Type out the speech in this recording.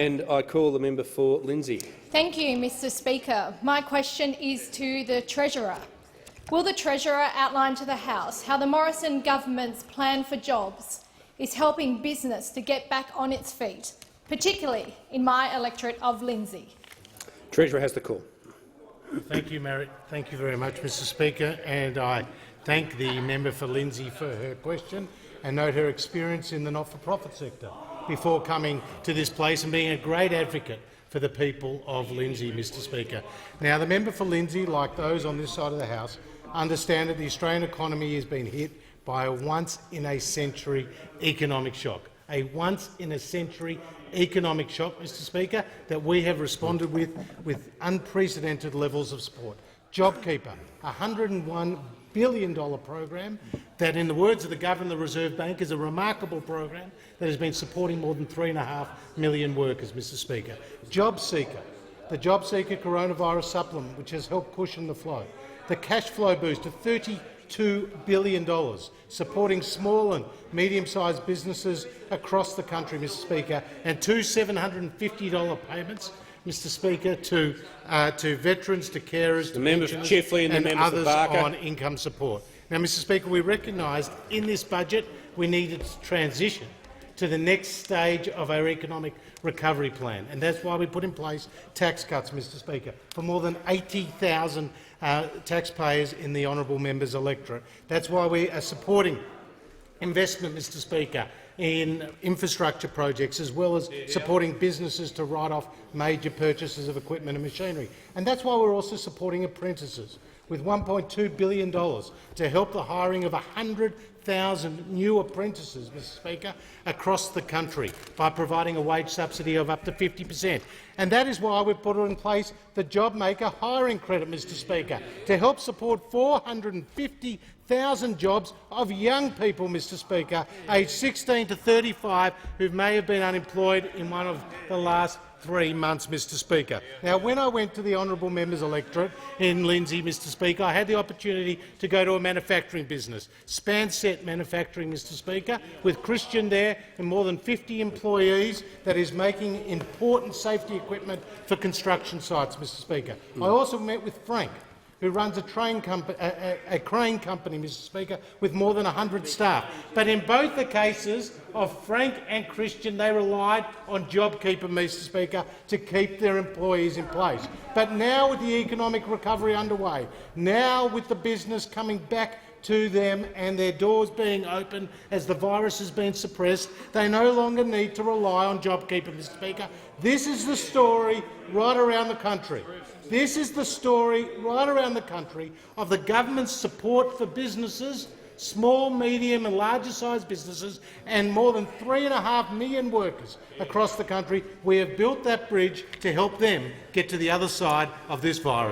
And I call the member for Lindsay. Thank you, Mr Speaker. My question is to the Treasurer. Will the Treasurer outline to the House how the Morrison government's plan for jobs is helping business to get back on its feet, particularly in my electorate of Lindsay? Treasurer has the call. Thank you, Thank you very much, Mr Speaker, and I thank the member for Lindsay for her question and note her experience in the not-for-profit sector before coming to this place and being a great advocate for the people of Lindsay, Mr Speaker. Now, the member for Lindsay, like those on this side of the House, understand that the Australian economy has been hit by a once-in-a-century economic shock. A once-in-a-century economic shock, Mr Speaker, that we have responded with unprecedented levels of support. JobKeeper, a $101 billion program that, in the words of the Governor of the Reserve Bank, is a remarkable program that has been supporting more than 3.5 million workers, Mr Speaker. JobSeeker, the JobSeeker coronavirus supplement, which has helped cushion the flow. The cash flow boost of $32 billion, supporting small and medium-sized businesses across the country, Mr Speaker, and two $750 payments, Mr Speaker, to veterans, to carers, to pensioners and others on income support. Now, Mr Speaker, we recognised in this budget we needed to transition to the next stage of our economic recovery plan, and that's why we put in place tax cuts, Mr Speaker, for more than 80,000 taxpayers in the honourable member's electorate. That's why we are supporting investment, Mr Speaker, in infrastructure projects, as well as supporting businesses to write off major purchases of equipment and machinery. And that's why we're also supporting apprentices with $1.2 billion to help the hiring of 100,000 new apprentices, Mr Speaker, across the country by providing a wage subsidy of up to 50%. And that is why we've put in place the JobMaker hiring credit, Mr Speaker, to help support 450,000 jobs of young people, Mr Speaker, aged 16 to 35, who may have been unemployed in one of the last 3 months, Mr Speaker. Now, when I went to the honourable member's electorate in Lindsay, Mr Speaker, I had the opportunity to go to a manufacturing business, Spanset Manufacturing, Mr Speaker, with Christian there and more than 50 employees that is making important safety equipment for construction sites, Mr Speaker. I also met with Frank, who runs a crane company, Mr Speaker, with more than 100 staff. But in both the cases of Frank and Christian, they relied on JobKeeper, Mr Speaker, to keep their employees in place. But now, with the economic recovery underway, now with the business coming back to them and their doors being open as the virus has been suppressed, they no longer need to rely on JobKeeper, Mr Speaker. This is the story right around the country. This is the story right around the country of the government's support for businesses, small, medium and larger-sized businesses, and more than 3.5 million workers across the country. We have built that bridge to help them get to the other side of this virus.